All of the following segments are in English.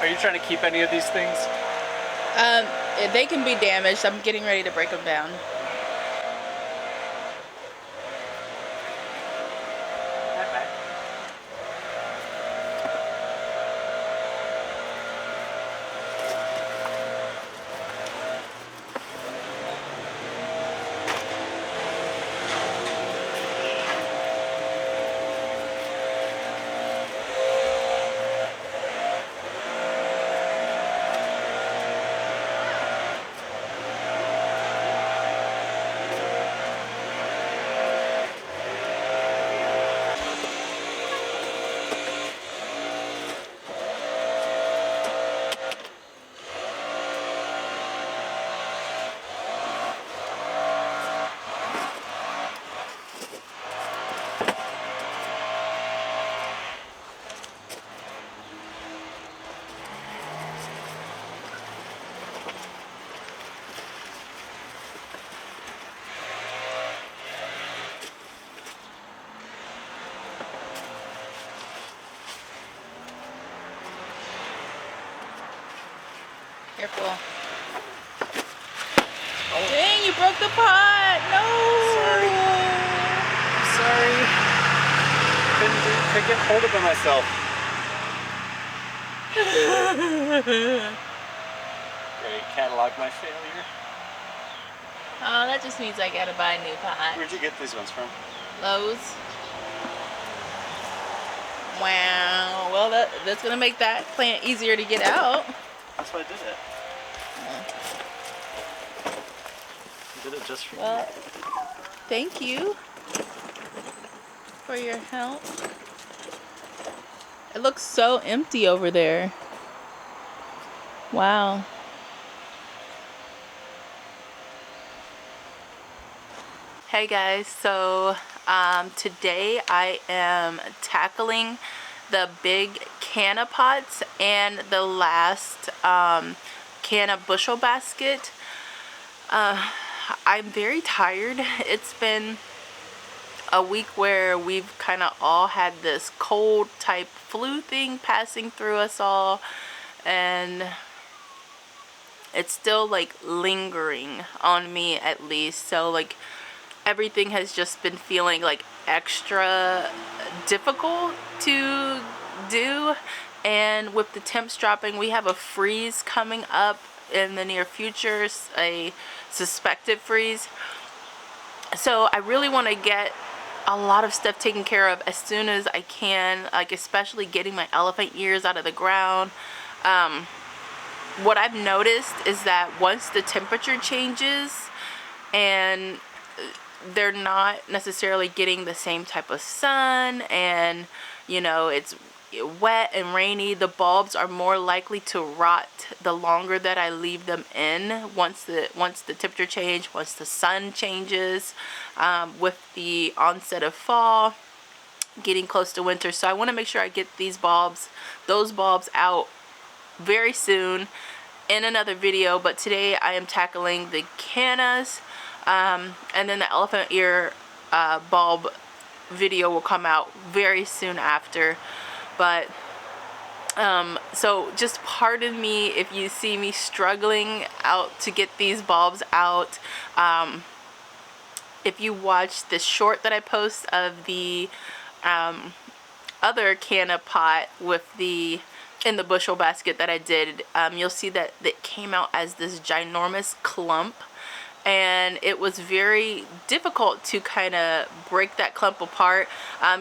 Are you trying to keep any of these things? They can be damaged. I'm getting ready to break them down. Careful. Oh. Dang, you broke the pot! No! Sorry. Couldn't get hold of it myself. Okay, catalog my failure. Oh, that just means I gotta buy a new pot. Where'd you get these ones from? Lowe's. Wow. Well, that's gonna make that plant easier to get out. That's why I did it. I did it just for you. Thank you for your help. It looks so empty over there. Wow. Hey guys, so today I am tackling the big canna pots and the last canna bushel basket. I'm very tired. It's been a week where we've kind of all had this cold type flu thing passing through us all, and it's still like lingering on me at least. So like everything has just been feeling like extra difficult to do, and with the temps dropping, we have a freeze coming up in the near future, a suspected freeze. So I really want to get a lot of stuff taken care of as soon as I can, like especially getting my elephant ears out of the ground. What I've noticed is that once the temperature changes and they're not necessarily getting the same type of sun, and you know it's wet and rainy, the bulbs are more likely to rot the longer that I leave them in. Once the temperature change, once the sun changes, with the onset of fall, getting close to winter. So I want to make sure I get those bulbs out very soon in another video. But today I am tackling the cannas, and then the elephant ear bulb video will come out very soon after. But so just pardon me if you see me struggling out to get these bulbs out. If you watch the short that I post of the other canna pot with in the bushel basket that I did, you'll see that it came out as this ginormous clump, and it was very difficult to kind of break that clump apart.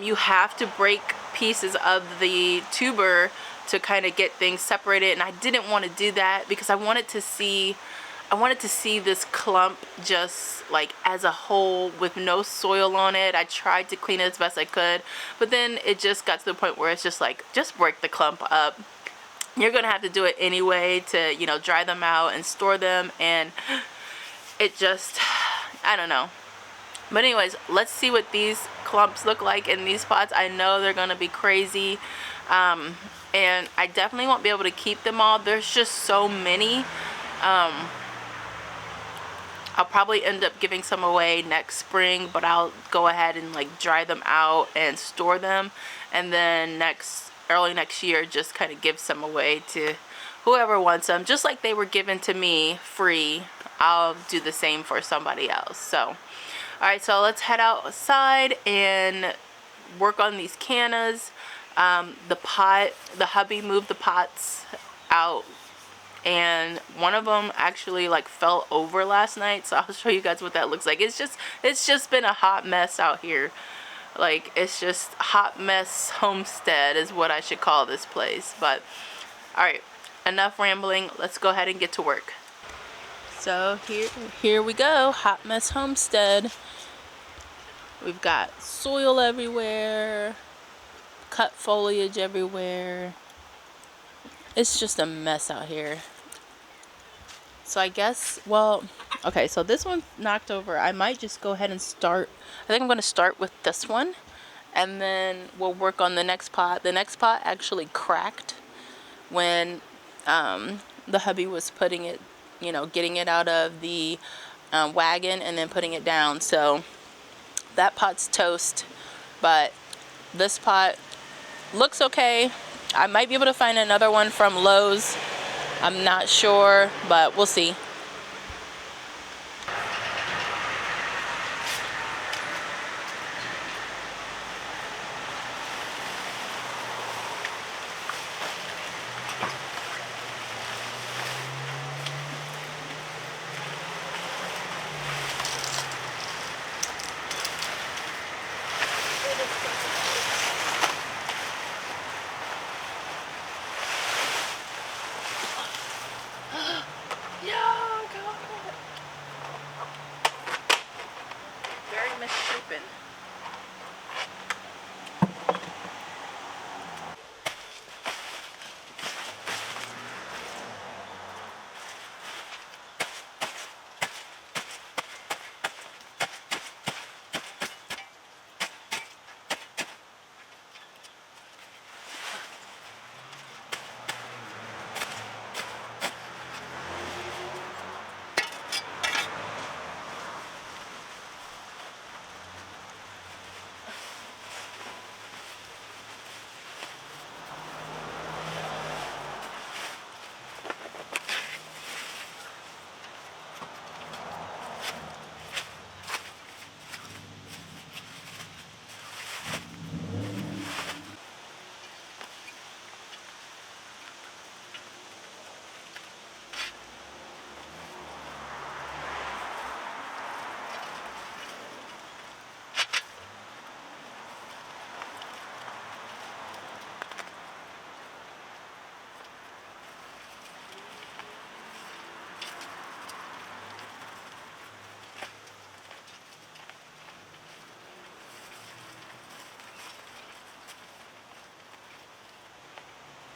You have to break pieces of the tuber to kind of get things separated, and I didn't want to do that because I wanted to see this clump just like as a whole with no soil on it. I tried to clean it as best I could, but then it just got to the point where it's just like, just break the clump up. You're gonna have to do it anyway to, you know, dry them out and store them, and it just, I don't know. But anyways, let's see what these clumps look like in these pots. I know they're gonna be crazy, and I definitely won't be able to keep them all. There's just so many. I'll probably end up giving some away next spring, but I'll go ahead and like dry them out and store them, and then early next year just kind of give some away to whoever wants them, just like they were given to me free, I'll do the same for somebody else. So alright, so let's head outside and work on these cannas. The hubby moved the pots out, and one of them actually like fell over last night, so I'll show you guys what that looks like. It's just been a hot mess out here. Like, it's just hot mess homestead is what I should call this place. But alright, enough rambling, let's go ahead and get to work. So here we go, hot mess homestead. We've got soil everywhere, cut foliage everywhere. It's just a mess out here. So I guess, well, okay, so this one knocked over. I might just go ahead and start. I think I'm going to start with this one, and then we'll work on the next pot. The next pot actually cracked when the hubby was putting it, you know, getting it out of the wagon and then putting it down. So that pot's toast, but this pot looks okay. I might be able to find another one from Lowe's. I'm not sure, but we'll see.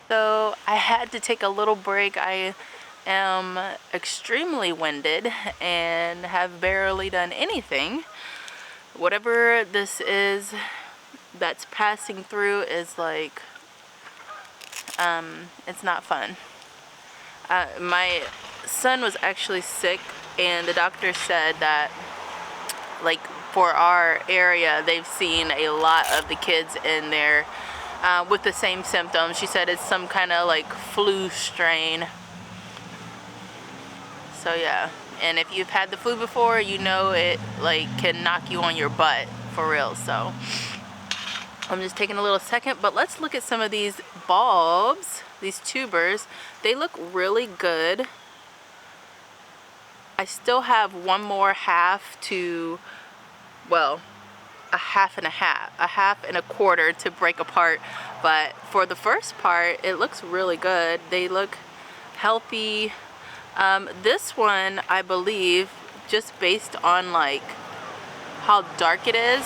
So I had to take a little break. I am extremely winded and have barely done anything. Whatever this is that's passing through is like, it's not fun. My son was actually sick, and the doctor said that, like, for our area, they've seen a lot of the kids in there with the same symptoms. She said it's some kind of like flu strain. So yeah, and if you've had the flu before, you know it like can knock you on your butt for real. So I'm just taking a little second, but let's look at some of these bulbs, these tubers. They look really good. I still have one more half to, well, a half and a quarter to break apart, but for the first part it looks really good. They look healthy. This one, I believe, just based on like how dark it is,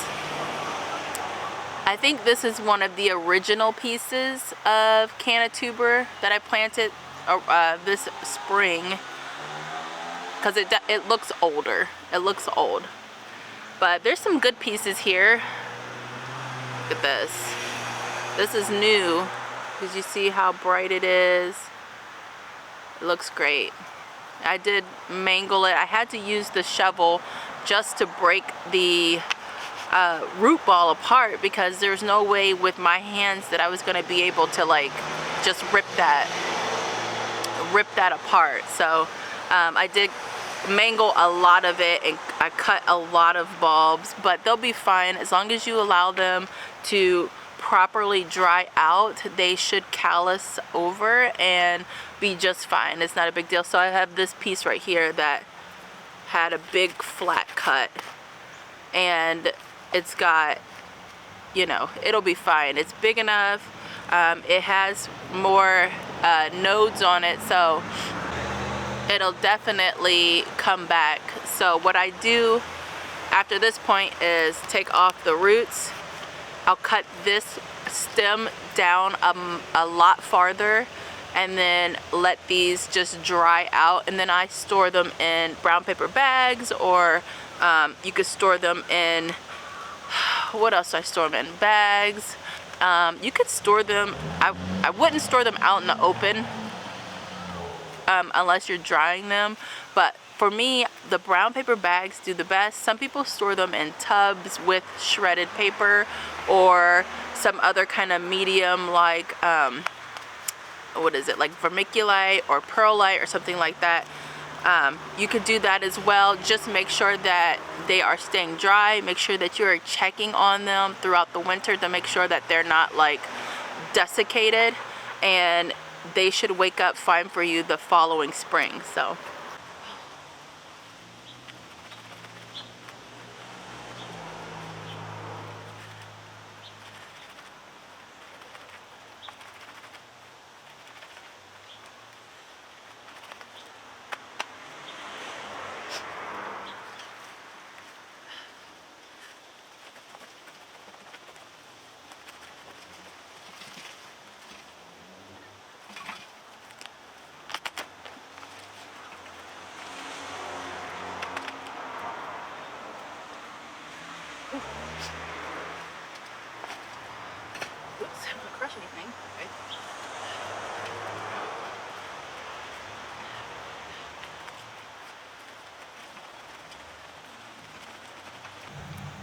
I think this is one of the original pieces of canna tuber that I planted this spring, because it looks older. It looks old. But there's some good pieces here. Look at this. This is new. Did you see how bright it is? It looks great. I did mangle it. I had to use the shovel just to break the root ball apart, because there's no way with my hands that I was going to be able to like just rip that rip that apart. So I did mangle a lot of it and I cut a lot of bulbs, but they'll be fine as long as you allow them to properly dry out. They should callus over and be just fine. It's not a big deal. So I have this piece right here that had a big flat cut, and it's got, you know, it'll be fine. It's big enough. It has more nodes on it, so it'll definitely come back. So what I do after this point is take off the roots. I'll cut this stem down a lot farther and then let these just dry out, and then I store them in brown paper bags, or you could store them in, what else do I store them in? Bags. You could store them, I wouldn't store them out in the open unless you're drying them, but for me, the brown paper bags do the best. Some people store them in tubs with shredded paper or some other kind of medium, like what is it, like vermiculite or perlite or something like that. You could do that as well. Just make sure that they are staying dry. Make sure that you are checking on them throughout the winter to make sure that they're not like desiccated, and they should wake up fine for you the following spring. So oops, I'm gonna crush anything. Okay.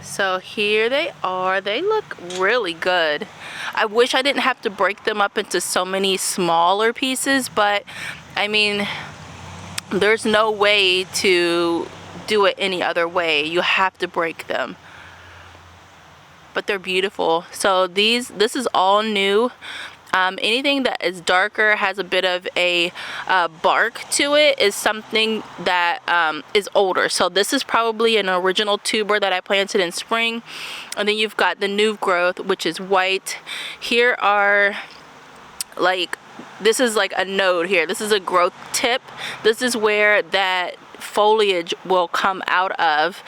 So here they are. They look really good. I wish I didn't have to break them up into so many smaller pieces, but I mean, there's no way to do it any other way. You have to break them. But they're beautiful. So this is all new. Anything that is darker, has a bit of a bark to it, is something that is older. So this is probably an original tuber that I planted in spring. And then you've got the new growth, which is white. Here are like, this is like a node here. This is a growth tip. This is where that foliage will come out of.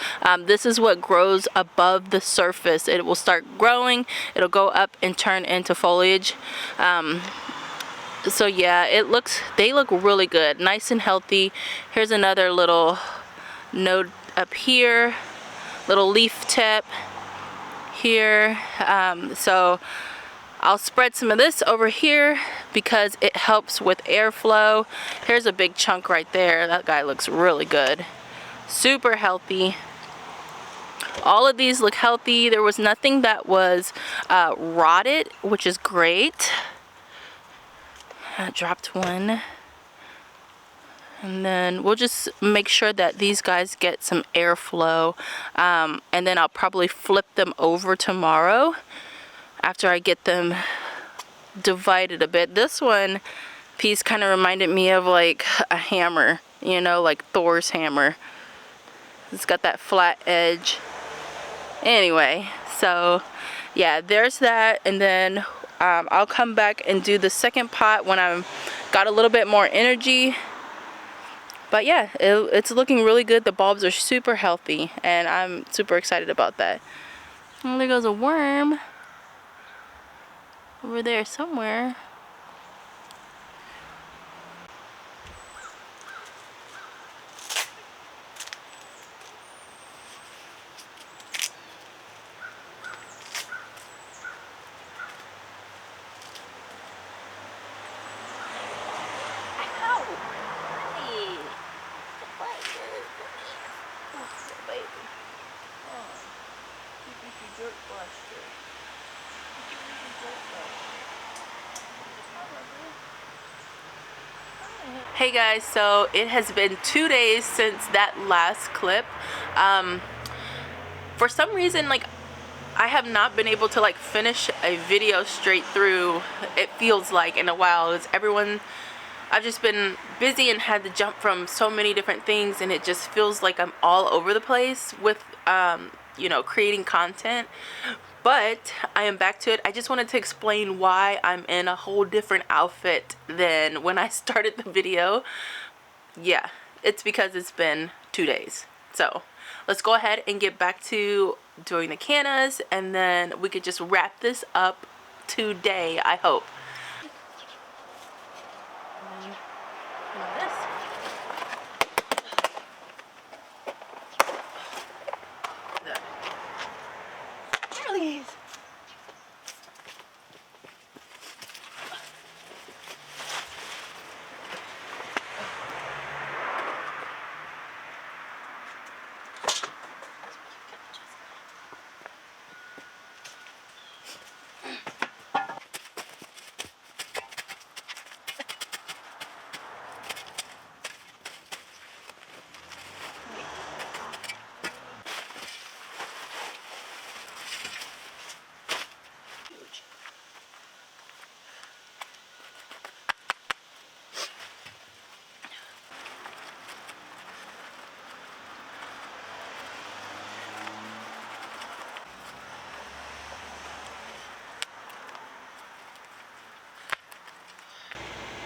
This is what grows above the surface. It will start growing, it'll go up and turn into foliage. So yeah, they look really good, nice and healthy. Here's another little node up here, little leaf tip here. So I'll spread some of this over here because it helps with airflow. Here's a big chunk right there. That guy looks really good. Super healthy. All of these look healthy. There was nothing that was rotted, which is great. I dropped one. And then we'll just make sure that these guys get some airflow. And then I'll probably flip them over tomorrow after I get them divided a bit. This one piece kind of reminded me of like a hammer, you know, like Thor's hammer. It's got that flat edge. Anyway, so yeah, there's that. And then I'll come back and do the second pot when I've got a little bit more energy. But yeah, it's looking really good. The bulbs are super healthy and I'm super excited about that. Oh, there goes a worm over there somewhere. Hey guys, so it has been 2 days since that last clip. For some reason, like, I have not been able to like finish a video straight through, it feels like, in a while. I've just been busy and had to jump from so many different things, and it just feels like I'm all over the place with you know, creating content. But I am back to it. I just wanted to explain why I'm in a whole different outfit than when I started the video. Yeah, it's because it's been 2 days. So let's go ahead and get back to doing the cannas, and then we could just wrap this up today, I hope. Lilies.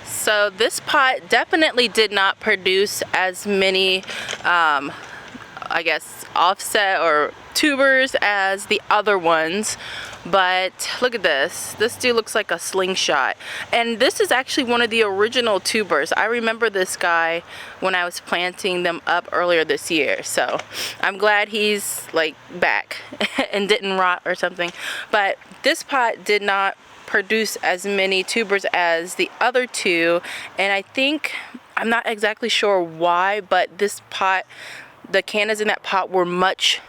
So this pot definitely did not produce as many, I guess, offset or tubers as the other ones. But look at this. This dude looks like a slingshot. And this is actually one of the original tubers. I remember this guy when I was planting them up earlier this year. So I'm glad he's like back and didn't rot or something. But this pot did not produce as many tubers as the other two, and I think, I'm not exactly sure why, but this pot, the cannas in that pot were much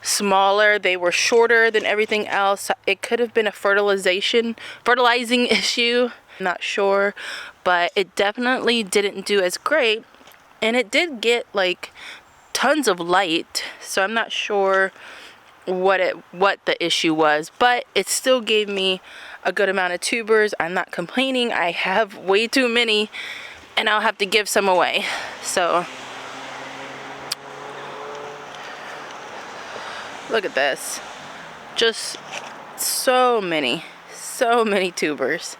smaller. They were shorter than everything else. It could have been a fertilizing issue, I'm not sure, but it definitely didn't do as great. And it did get like tons of light, so I'm not sure what the issue was, but it still gave me a good amount of tubers. I'm not complaining. I have way too many, and I'll have to give some away. So look at this, just so many tubers.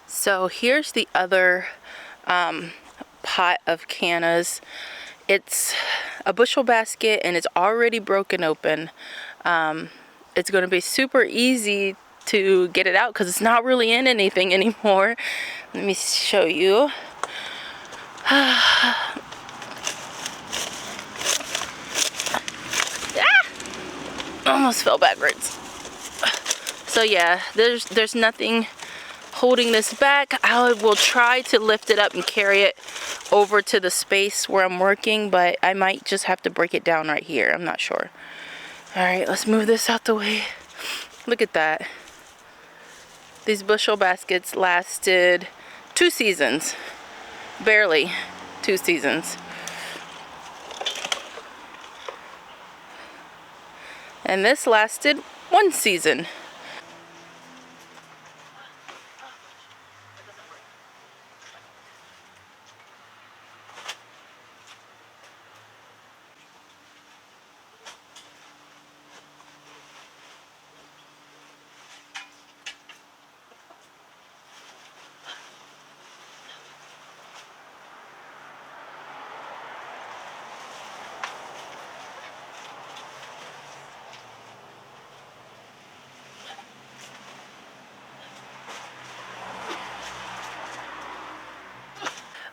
So here's the other pot of cannas. It's a bushel basket and it's already broken open. It's going to be super easy to get it out because it's not really in anything anymore. Let me show you. Ah! Almost fell backwards. So yeah, there's nothing holding this back. I will try to lift it up and carry it over to the space where I'm working, but I might just have to break it down right here. I'm not sure. All right, let's move this out the way. Look at that. These bushel baskets lasted 2 seasons. Barely 2 seasons. And this lasted 1 season.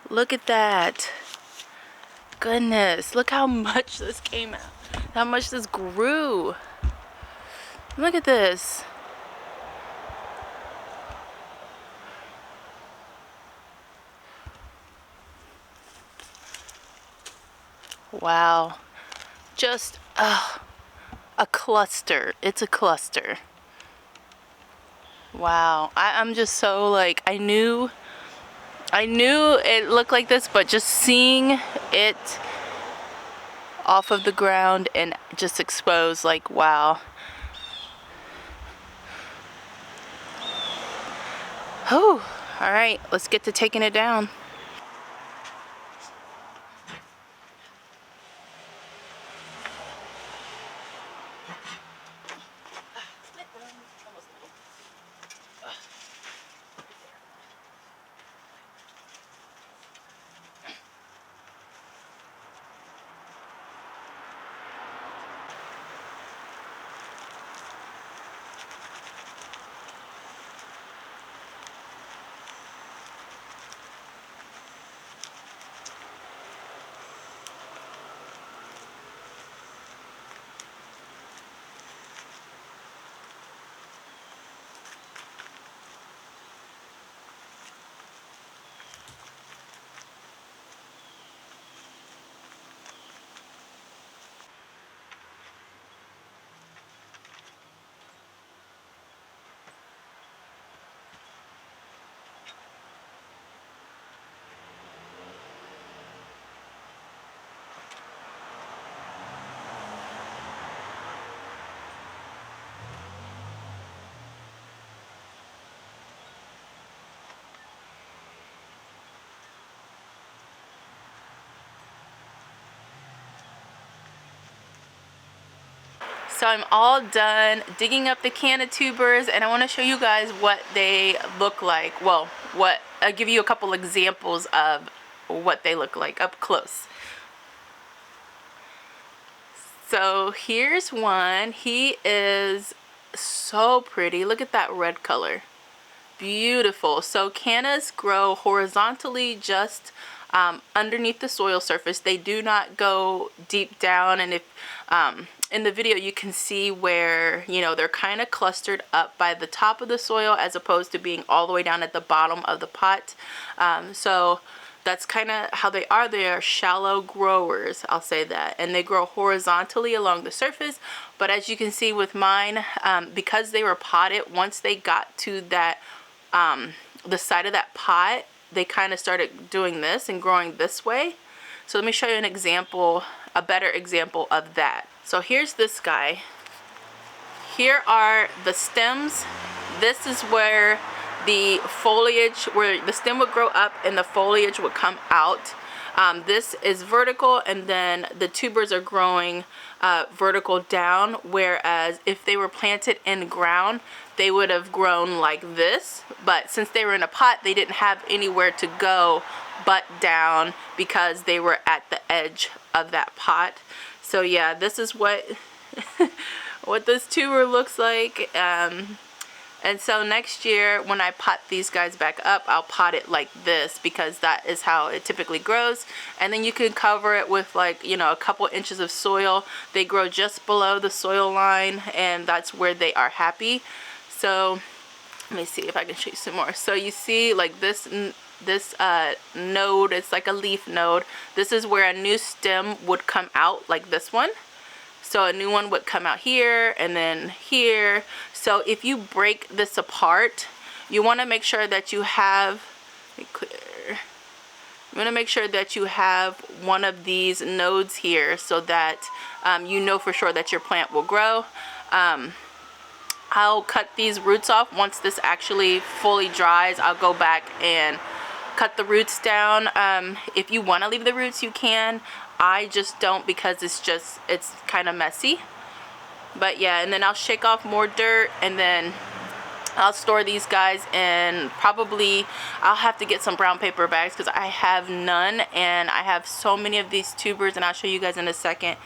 Look at that. Goodness, look how much this came out. How much this grew. Look at this. Wow. Just a cluster. It's a cluster. Wow. I'm just so like, I knew I knew it looked like this, but just seeing it off of the ground and just exposed, like, wow. Whew. All right, let's get to taking it down. So I'm all done digging up the canna tubers, and I want to show you guys what they look like. Well, I'll give you a couple examples of what they look like up close. So here's one. He is so pretty. Look at that red color. Beautiful. So cannas grow horizontally just underneath the soil surface. They do not go deep down, and if in the video you can see where, you know, they're kind of clustered up by the top of the soil as opposed to being all the way down at the bottom of the pot. So that's kind of how they are. They are shallow growers, I'll say that, and they grow horizontally along the surface. But as you can see with mine, because they were potted, once they got to that the side of that pot, they kind of started doing this and growing this way. So let me show you an example, a better example of that. So here's this guy. Here are the stems. This is where the foliage, where the stem would grow up and the foliage would come out. This is vertical, and then the tubers are growing vertical down, whereas if they were planted in ground, they would have grown like this. But since they were in a pot, they didn't have anywhere to go but down because they were at the edge of that pot. So yeah, this is what what this tuber looks like. And so next year when I pot these guys back up, I'll pot it like this because that is how it typically grows. And then you can cover it with, like, you know, a couple inches of soil. They grow just below the soil line, and that's where they are happy. So let me see if I can show you some more. So you see, like, this node, it's like a leaf node. This is where a new stem would come out, like this one. So a new one would come out here and then here. So if you break this apart, you want to make sure that you have, let me clear. You want to make sure that you have one of these nodes here so that you know for sure that your plant will grow. I'll cut these roots off once this actually fully dries. I'll go back and cut the roots down. If you want to leave the roots, you can. I just don't because it's kind of messy. But yeah, and then I'll shake off more dirt, and then I'll store these guys in, probably I'll have to get some brown paper bags because I have none, and I have so many of these tubers, and I'll show you guys in a second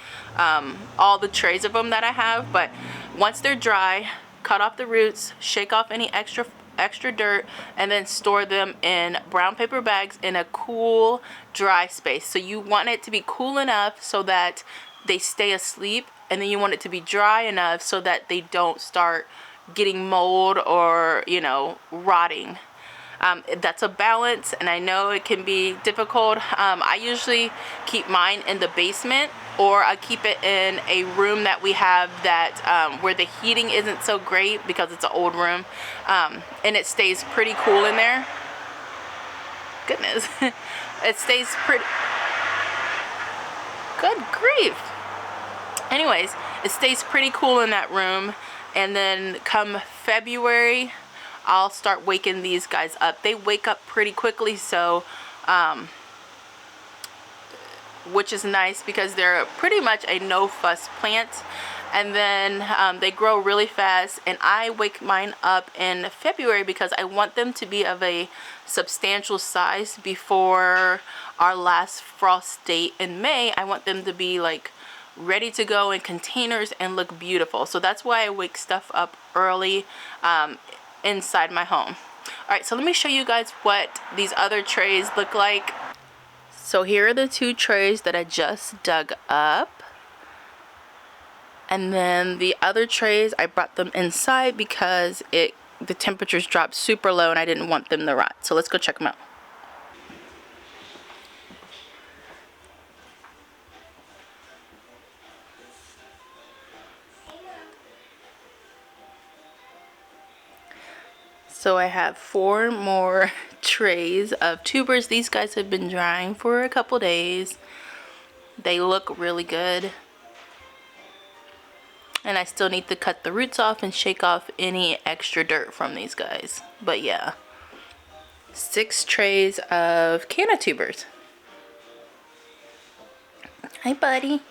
all the trays of them that I have. But once they're dry, cut off the roots, shake off any extra dirt, and then store them in brown paper bags in a cool, dry space. So you want it to be cool enough so that they stay asleep, and then you want it to be dry enough so that they don't start getting mold or, you know, rotting. That's a balance, and I know it can be difficult. I usually keep mine in the basement, or I keep it in a room that we have that where the heating isn't so great because it's an old room, and it stays pretty cool in there. goodness. It stays pretty, good grief. Anyways, it stays pretty cool in that room, and then come February, I'll start waking these guys up. They wake up pretty quickly, so which is nice because they're pretty much a no fuss plant. And then they grow really fast, and I wake mine up in February because I want them to be of a substantial size before our last frost date in May. I want them to be like ready to go in containers and look beautiful. So that's why I wake stuff up early inside my home. Alright, so let me show you guys what these other trays look like. So here are the two trays that I just dug up. And then the other trays, I brought them inside because the temperatures dropped super low and I didn't want them to rot. So let's go check them out. So I have 4 more trays of tubers. These guys have been drying for a couple days. They look really good. And I still need to cut the roots off and shake off any extra dirt from these guys. But yeah, 6 trays of canna tubers. Hi, buddy.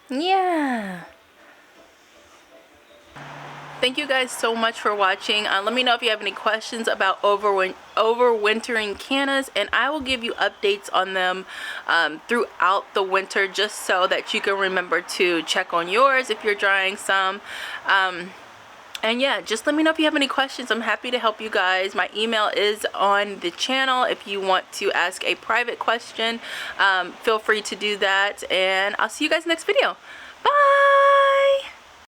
Yeah. Thank you guys so much for watching. Let me know if you have any questions about overwintering cannas, and I will give you updates on them throughout the winter, just so that you can remember to check on yours if you're drying some. And yeah, just let me know if you have any questions. I'm happy to help you guys. My email is on the channel. If you want to ask a private question, feel free to do that. And I'll see you guys next video. Bye!